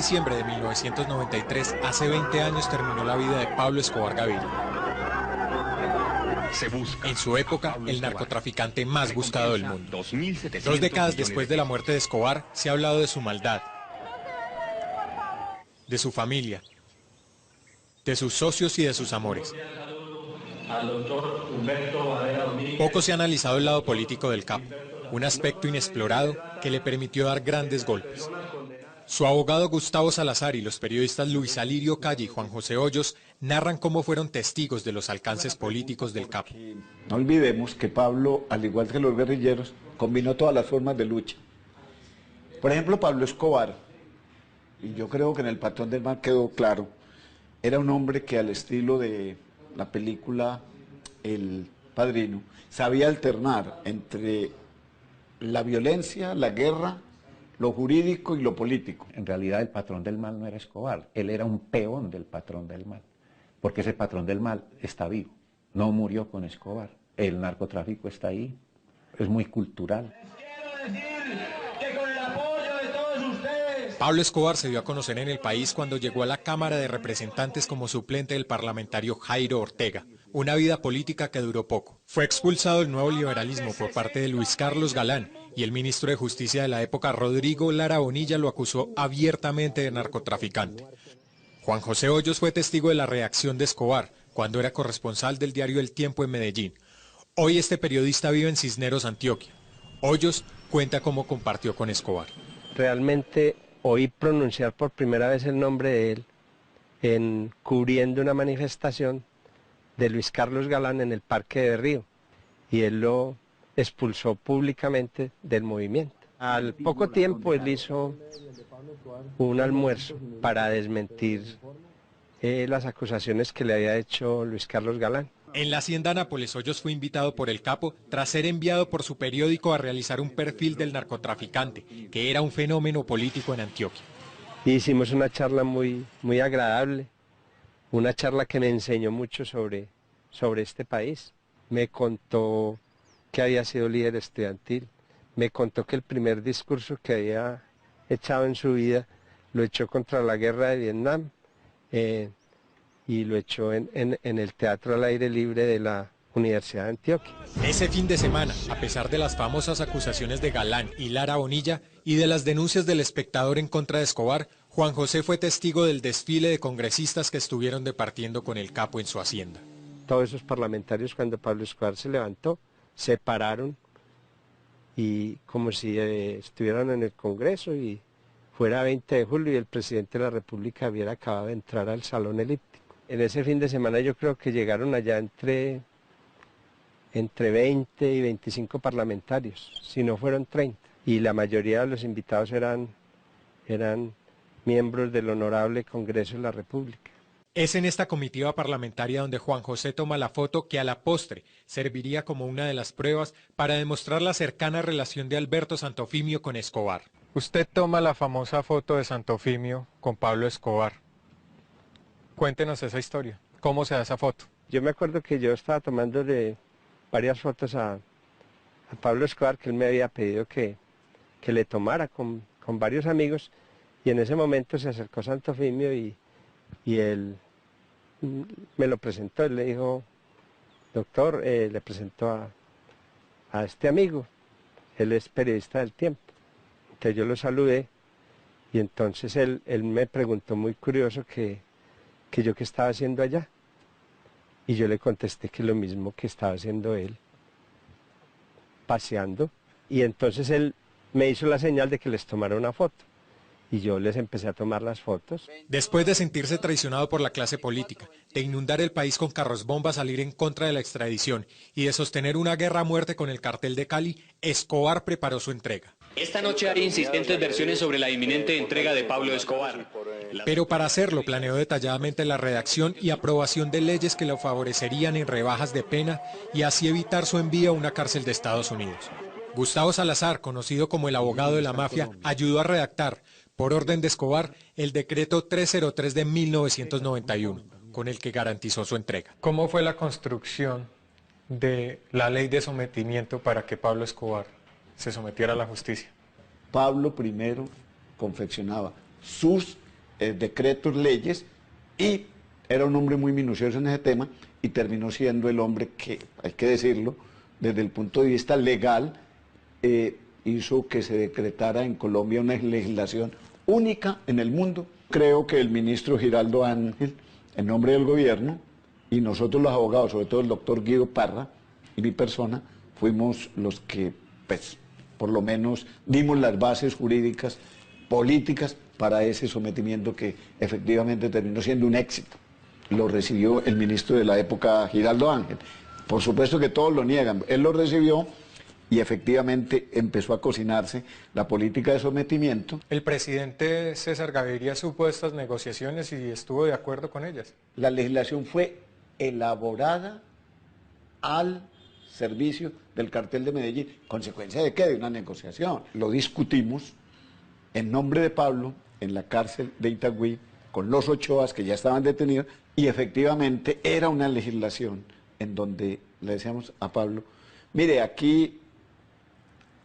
diciembre de 1993, hace 20 años, terminó la vida de Pablo Escobar Gaviria. En su época, el narcotraficante más buscado del mundo. 2 décadas después de la muerte de Escobar, se ha hablado de su maldad, de su familia, de sus socios y de sus amores. Poco se ha analizado el lado político del capo, un aspecto inexplorado que le permitió dar grandes golpes. Su abogado Gustavo Salazar y los periodistas Luis Alirio Calle y Juan José Hoyos narran cómo fueron testigos de los alcances políticos del capo. No olvidemos que Pablo, al igual que los guerrilleros, combinó todas las formas de lucha. Por ejemplo, Pablo Escobar, y yo creo que en El Patrón del Mal quedó claro, era un hombre que al estilo de la película El Padrino, sabía alternar entre la violencia, la guerra, lo jurídico y lo político. En realidad el patrón del mal no era Escobar, él era un peón del patrón del mal, porque ese patrón del mal está vivo, no murió con Escobar, el narcotráfico está ahí, es muy cultural. Pablo Escobar se dio a conocer en el país cuando llegó a la Cámara de Representantes como suplente del parlamentario Jairo Ortega, una vida política que duró poco. Fue expulsado del nuevo liberalismo por parte de Luis Carlos Galán y el ministro de Justicia de la época, Rodrigo Lara Bonilla, lo acusó abiertamente de narcotraficante. Juan José Hoyos fue testigo de la reacción de Escobar cuando era corresponsal del diario El Tiempo en Medellín. Hoy este periodista vive en Cisneros, Antioquia. Hoyos cuenta cómo compartió con Escobar. Realmente oí pronunciar por primera vez el nombre de él cubriendo una manifestación de Luis Carlos Galán en el Parque de Río, y él lo expulsó públicamente del movimiento. Al poco tiempo él hizo un almuerzo para desmentir las acusaciones que le había hecho Luis Carlos Galán. En la hacienda Nápoles, Hoyos fue invitado por el capo tras ser enviado por su periódico a realizar un perfil del narcotraficante, que era un fenómeno político en Antioquia. Hicimos una charla muy agradable, una charla que me enseñó mucho sobre este país. Me contó que había sido líder estudiantil, me contó que el primer discurso que había echado en su vida lo echó contra la guerra de Vietnam, y lo echó en el Teatro al Aire Libre de la Universidad de Antioquia. Ese fin de semana, a pesar de las famosas acusaciones de Galán y Lara Bonilla y de las denuncias del Espectador en contra de Escobar, Juan José fue testigo del desfile de congresistas que estuvieron departiendo con el capo en su hacienda. Todos esos parlamentarios, cuando Pablo Escobar se levantó, se pararon y como si estuvieran en el Congreso y fuera 20 de julio y el presidente de la República hubiera acabado de entrar al Salón Elíptico. En ese fin de semana yo creo que llegaron allá entre 20 y 25 parlamentarios, si no fueron 30. Y la mayoría de los invitados eran miembros del Honorable Congreso de la República. Es en esta comitiva parlamentaria donde Juan José toma la foto que a la postre serviría como una de las pruebas para demostrar la cercana relación de Alberto Santofimio con Escobar. Usted toma la famosa foto de Santofimio con Pablo Escobar. Cuéntenos esa historia. ¿Cómo se da esa foto? Yo me acuerdo que yo estaba tomándole varias fotos a Pablo Escobar, que él me había pedido que le tomara con varios amigos, y en ese momento se acercó Santofimio y él me lo presentó. Él le dijo: doctor, le presento a este amigo, él es periodista del Tiempo. Entonces yo lo saludé y entonces él me preguntó muy curioso que yo qué estaba haciendo allá. Y yo le contesté que lo mismo que estaba haciendo él, paseando. Y entonces él me hizo la señal de que les tomara una foto. Y yo les empecé a tomar las fotos. Después de sentirse traicionado por la clase política, de inundar el país con carros bomba, salir en contra de la extradición y de sostener una guerra a muerte con el cartel de Cali, Escobar preparó su entrega. Esta noche hay insistentes versiones sobre la inminente entrega de Pablo Escobar. Pero para hacerlo planeó detalladamente la redacción y aprobación de leyes que lo favorecerían en rebajas de pena y así evitar su envío a una cárcel de Estados Unidos. Gustavo Salazar, conocido como el abogado de la mafia, ayudó a redactar, por orden de Escobar, el decreto 303 de 1991, con el que garantizó su entrega. ¿Cómo fue la construcción de la ley de sometimiento para que Pablo Escobar se sometiera a la justicia? Pablo primero confeccionaba sus decretos, leyes, y era un hombre muy minucioso en ese tema y terminó siendo el hombre que, hay que decirlo, desde el punto de vista legal, hizo que se decretara en Colombia una legislación única en el mundo. Creo que el ministro Giraldo Ángel, en nombre del gobierno, y nosotros los abogados, sobre todo el doctor Guido Parra y mi persona, fuimos los que, pues, por lo menos dimos las bases jurídicas, políticas, para ese sometimiento que efectivamente terminó siendo un éxito. Lo recibió el ministro de la época, Giraldo Ángel. Por supuesto que todos lo niegan. Él lo recibió y efectivamente empezó a cocinarse la política de sometimiento. El presidente César Gaviria supo estas negociaciones y estuvo de acuerdo con ellas. La legislación fue elaborada al servicio del cartel de Medellín. ¿Consecuencia de qué? De una negociación. Lo discutimos en nombre de Pablo en la cárcel de Itagüí con los Ochoas que ya estaban detenidos, y efectivamente era una legislación en donde le decíamos a Pablo, mire, aquí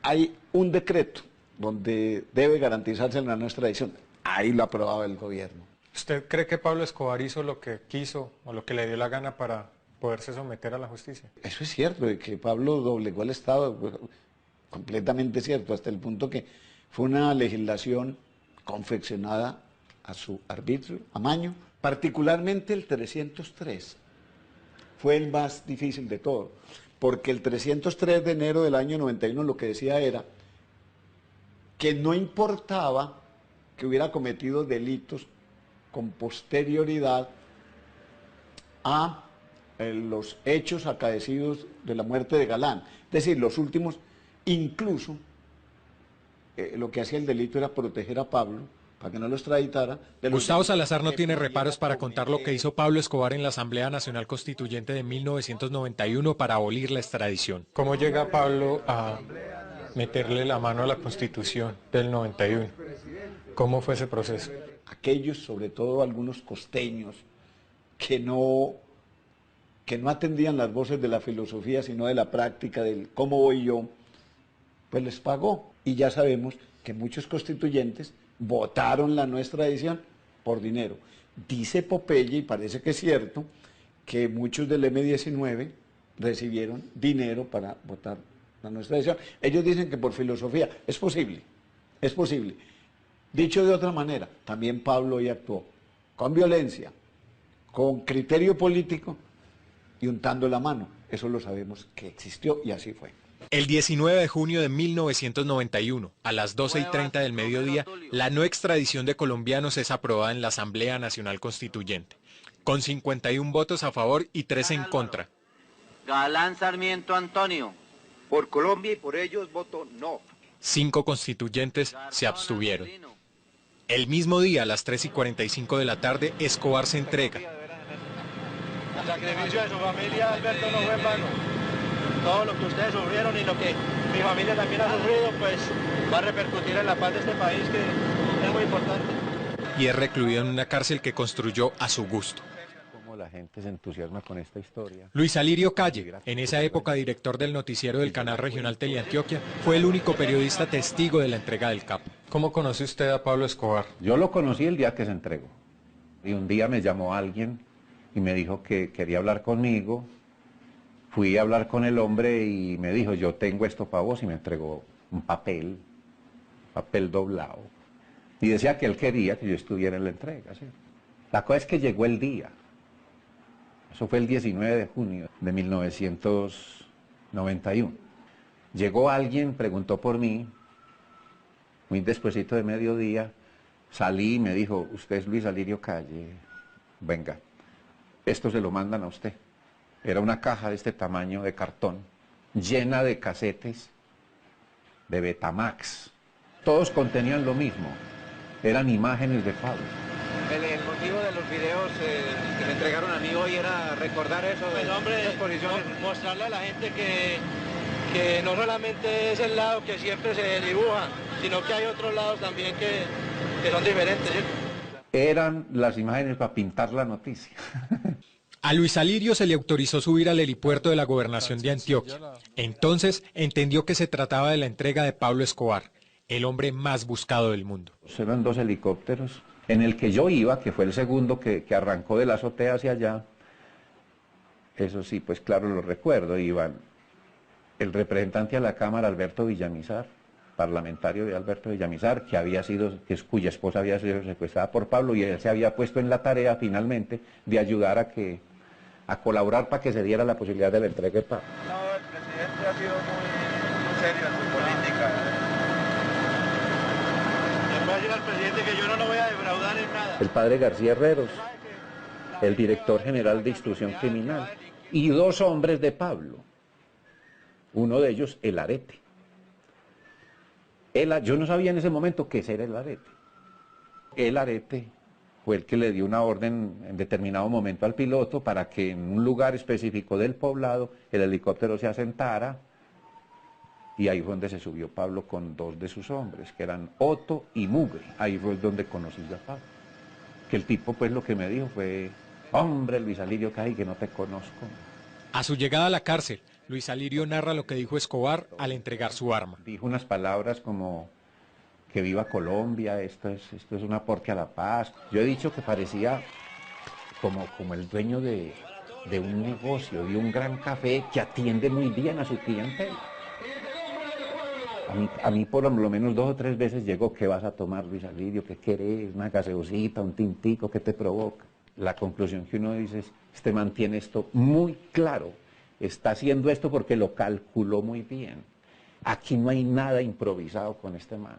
hay un decreto donde debe garantizarse la nuestra tradición. Ahí lo aprobaba el gobierno. ¿Usted cree que Pablo Escobar hizo lo que quiso o lo que le dio la gana para poderse someter a la justicia? Eso es cierto, de que Pablo doblegó al Estado, completamente cierto, hasta el punto que fue una legislación confeccionada a su arbitrio, amaño. Particularmente el 303 fue el más difícil de todo, porque el 303 de enero del año 91 lo que decía era que no importaba que hubiera cometido delitos con posterioridad a los hechos acaecidos de la muerte de Galán. Es decir, los últimos, incluso lo que hacía el delito era proteger a Pablo para que no lo extraditara. Gustavo Salazar no tiene reparos para contar lo que hizo Pablo Escobar en la Asamblea Nacional Constituyente de 1991 para abolir la extradición. ¿Cómo llega Pablo a meterle la mano a la Constitución del 91? ¿Cómo fue ese proceso? Aquellos, sobre todo algunos costeños, que no atendían las voces de la filosofía, sino de la práctica, del cómo voy yo, pues les pagó. Y ya sabemos que muchos constituyentes votaron la nuestra edición por dinero. Dice Popeye, y parece que es cierto, que muchos del M-19 recibieron dinero para votar la nuestra edición. Ellos dicen que por filosofía. Es posible, es posible. Dicho de otra manera, también Pablo hoy actuó con violencia, con criterio político y untando la mano. Eso lo sabemos que existió y así fue. El 19 de junio de 1991, a las 12:30 del mediodía, la no extradición de colombianos es aprobada en la Asamblea Nacional Constituyente, con 51 votos a favor y 3 en contra. Galán Sarmiento Antonio. Por Colombia y por ellos voto no. 5 constituyentes se abstuvieron. El mismo día, a las 3:45 de la tarde, Escobar se entrega. El sacrificio de su familia, Alberto, no fue en vano. Todo lo que ustedes sufrieron y lo que mi familia también ha sufrido, pues va a repercutir en la paz de este país, que es muy importante. Y es recluido en una cárcel que construyó a su gusto. Cómo la gente se entusiasma con esta historia. Luis Alirio Calle, en esa época director del noticiero del canal regional Teleantioquia, fue el único periodista testigo de la entrega del capo. ¿Cómo conoce usted a Pablo Escobar? Yo lo conocí el día que se entregó. Y un día me llamó alguien y me dijo que quería hablar conmigo. Fui a hablar con el hombre y me dijo, yo tengo esto para vos, y me entregó un papel doblado. Y decía que él quería que yo estuviera en la entrega. ¿Sí? La cosa es que llegó el día. Eso fue el 19 de junio de 1991. Llegó alguien, preguntó por mí, muy despuesito de mediodía, salí y me dijo, usted es Luis Alirio Calle, venga, esto se lo mandan a usted. Era una caja de este tamaño de cartón, llena de casetes de Betamax. Todos contenían lo mismo, eran imágenes de Pablo. El motivo de los videos que me entregaron a mí hoy era recordar eso. Pues hombre, mostrarle a la gente que no solamente es el lado que siempre se dibuja, sino que hay otros lados también que son diferentes. ¿Sí? Eran las imágenes para pintar la noticia. A Luis Alirio se le autorizó subir al helipuerto de la gobernación de Antioquia. Entonces entendió que se trataba de la entrega de Pablo Escobar, el hombre más buscado del mundo. Eran 2 helicópteros En el que yo iba, que fue el segundo que arrancó de la azotea hacia allá, eso sí, pues claro, lo recuerdo, iban el representante a la Cámara, Alberto Villamizar, parlamentario de Alberto Villamizar, cuya esposa había sido secuestrada por Pablo, y él se había puesto en la tarea finalmente de ayudar a colaborar para que se diera la posibilidad de la entrega de Pablo. No, el presidente ha sido muy serio en su política. Les voy a decir al presidente que yo no lo voy a defraudar en nada. El padre García Herreros, el director general de Instrucción Criminal, y dos hombres de Pablo, uno de ellos el Arete. Yo no sabía en ese momento qué era el Arete. El Arete fue el que le dio una orden en determinado momento al piloto para que en un lugar específico del poblado el helicóptero se asentara, y ahí fue donde se subió Pablo con dos de sus hombres, que eran Otto y Mugre. Ahí fue donde conocí yo a Pablo. Que el tipo pues lo que me dijo fue: hombre, Luis Alirio, que no te conozco. A su llegada a la cárcel, Luis Alirio narra lo que dijo Escobar al entregar su arma. Dijo unas palabras como que viva Colombia, esto es un aporte a la paz. Yo he dicho que parecía como el dueño de un negocio, de un gran café que atiende muy bien a su clientela. A mí por lo menos 2 o 3 veces llegó: ¿qué vas a tomar, Luis Alirio? ¿Qué querés? ¿Una gaseosita, un tintico? ¿Qué te provoca? La conclusión que uno dice es: este man tiene esto muy claro, está haciendo esto porque lo calculó muy bien. Aquí no hay nada improvisado con este man.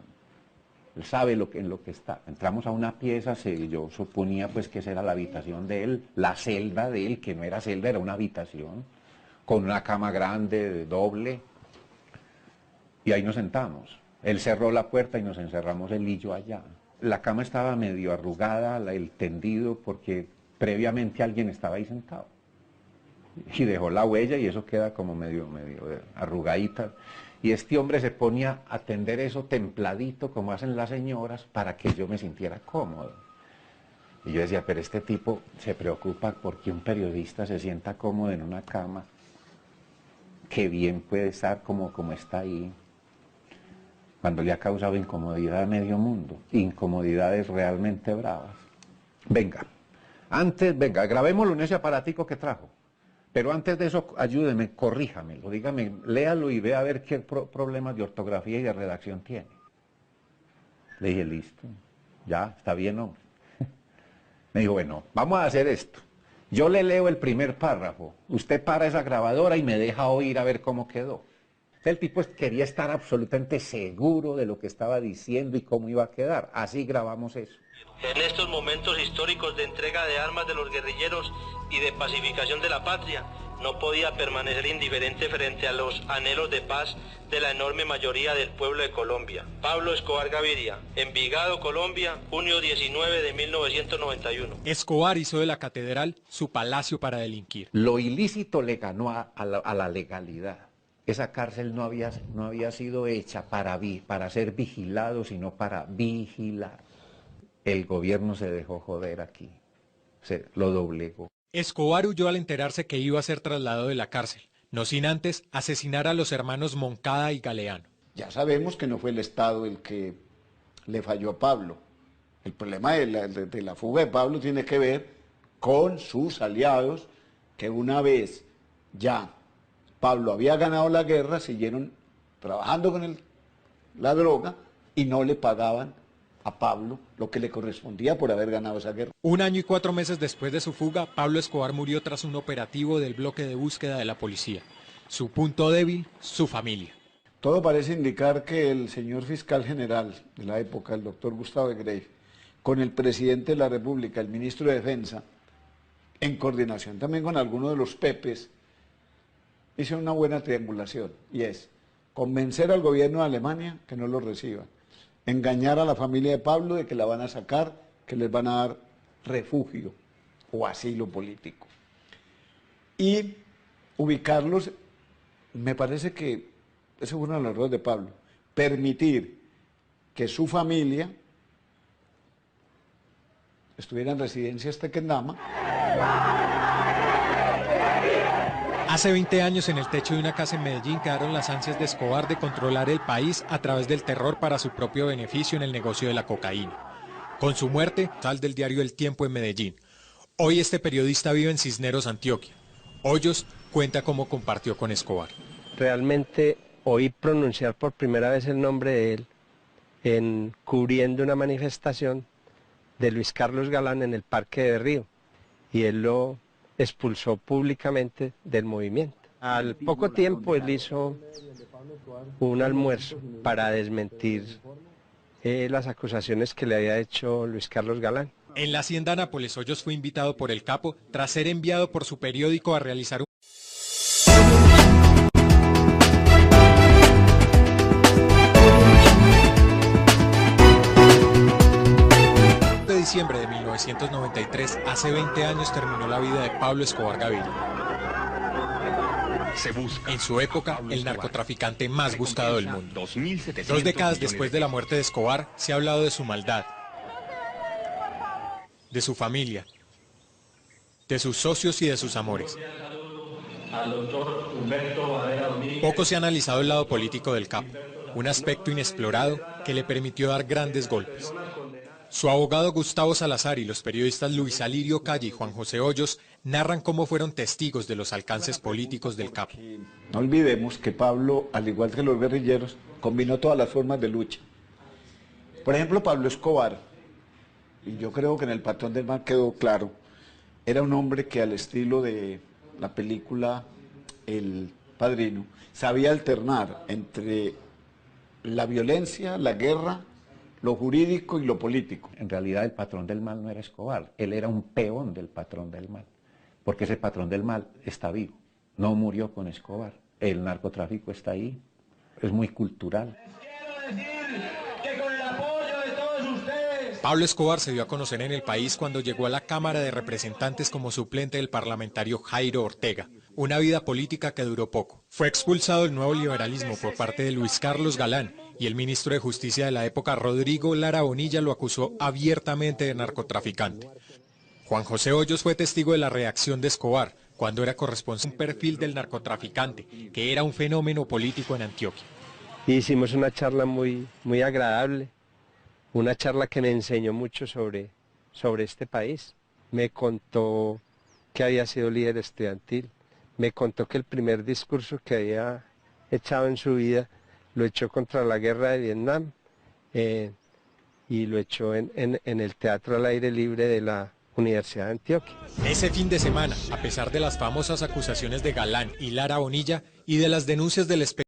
Él sabe en lo que está. Entramos a una pieza, yo suponía pues que esa era la habitación de él, la celda de él, que no era celda, era una habitación, con una cama grande, doble, y ahí nos sentamos. Él cerró la puerta y nos encerramos él y yo allá. La cama estaba medio arrugada, el tendido, porque previamente alguien estaba ahí sentado. Y dejó la huella y eso queda como medio arrugadita. Y este hombre se ponía a tender eso templadito, como hacen las señoras, para que yo me sintiera cómodo. Y yo decía: pero este tipo se preocupa porque un periodista se sienta cómodo en una cama. Qué bien puede estar como está ahí, cuando le ha causado incomodidad a medio mundo, incomodidades realmente bravas. Venga, grabémoslo en ese aparatico que trajo. Pero antes de eso, ayúdeme, corríjamelo, dígame, léalo y vea a ver qué problemas de ortografía y de redacción tiene. Le dije: listo, ya, está bien, hombre. Me dijo: bueno, vamos a hacer esto. Yo le leo el primer párrafo, usted para esa grabadora y me deja oír a ver cómo quedó. El tipo quería estar absolutamente seguro de lo que estaba diciendo y cómo iba a quedar. Así grabamos eso. En estos momentos históricos de entrega de armas de los guerrilleros y de pacificación de la patria, no podía permanecer indiferente frente a los anhelos de paz de la enorme mayoría del pueblo de Colombia. Pablo Escobar Gaviria, Envigado, Colombia, junio 19 de 1991. Escobar hizo de la catedral su palacio para delinquir. Lo ilícito le ganó a la legalidad. Esa cárcel no había sido hecha para ser vigilado, sino para vigilar. El gobierno se dejó joder aquí, lo doblegó. Escobar huyó al enterarse que iba a ser trasladado de la cárcel, no sin antes asesinar a los hermanos Moncada y Galeano. Ya sabemos que no fue el Estado el que le falló a Pablo. El problema de la fuga de Pablo tiene que ver con sus aliados, que una vez ya Pablo había ganado la guerra, siguieron trabajando con la droga y no le pagaban a Pablo lo que le correspondía por haber ganado esa guerra. 1 año y 4 meses después de su fuga, Pablo Escobar murió tras un operativo del bloque de búsqueda de la policía. Su punto débil, su familia. Todo parece indicar que el señor fiscal general de la época, el doctor Gustavo de Grey, con el presidente de la República, el ministro de Defensa, en coordinación también con algunos de los pepes, hizo una buena triangulación, y es convencer al gobierno de Alemania que no lo reciban, engañar a la familia de Pablo de que la van a sacar, que les van a dar refugio o asilo político. Y ubicarlos, me parece que ese fue uno de los errores de Pablo, permitir que su familia estuviera en residencias Tequendama. Hace 20 años, en el techo de una casa en Medellín, quedaron las ansias de Escobar de controlar el país a través del terror para su propio beneficio en el negocio de la cocaína. Con su muerte, sal del diario El Tiempo en Medellín. Hoy este periodista vive en Cisneros, Antioquia. Hoyos cuenta cómo compartió con Escobar. Realmente oí pronunciar por primera vez el nombre de él cubriendo una manifestación de Luis Carlos Galán en el Parque de Río, y él lo expulsó públicamente del movimiento. Al poco tiempo él hizo un almuerzo para desmentir las acusaciones que le había hecho Luis Carlos Galán. En la hacienda Nápoles, Hoyos fue invitado por el capo tras ser enviado por su periódico a realizar un... De diciembre de 1993, hace 20 años terminó la vida de Pablo Escobar Gaviria. En su época, el narcotraficante más buscado del mundo. 2 décadas después de la muerte de Escobar, se ha hablado de su maldad, de su familia, de sus socios y de sus amores. Poco se ha analizado el lado político del capo, un aspecto inexplorado que le permitió dar grandes golpes. Su abogado Gustavo Salazar y los periodistas Luis Alirio Calle y Juan José Hoyos narran cómo fueron testigos de los alcances políticos del capo. No olvidemos que Pablo, al igual que los guerrilleros, combinó todas las formas de lucha. Por ejemplo, Pablo Escobar, y yo creo que en El Patrón del Mal quedó claro, era un hombre que al estilo de la película El Padrino, sabía alternar entre la violencia, la guerra, lo jurídico y lo político. En realidad el patrón del mal no era Escobar, él era un peón del patrón del mal, porque ese patrón del mal está vivo, no murió con Escobar, el narcotráfico está ahí, es muy cultural. Pablo Escobar se dio a conocer en el país cuando llegó a la Cámara de Representantes como suplente del parlamentario Jairo Ortega, una vida política que duró poco. Fue expulsado del nuevo liberalismo por parte de Luis Carlos Galán, y el ministro de Justicia de la época, Rodrigo Lara Bonilla, lo acusó abiertamente de narcotraficante. Juan José Hoyos fue testigo de la reacción de Escobar cuando era corresponsal de un perfil del narcotraficante, que era un fenómeno político en Antioquia. Hicimos una charla muy agradable, una charla que me enseñó mucho sobre este país. Me contó que había sido líder estudiantil, me contó que el primer discurso que había echado en su vida lo echó contra la guerra de Vietnam y lo echó en el Teatro al Aire Libre de la Universidad de Antioquia. Ese fin de semana, a pesar de las famosas acusaciones de Galán y Lara Bonilla y de las denuncias del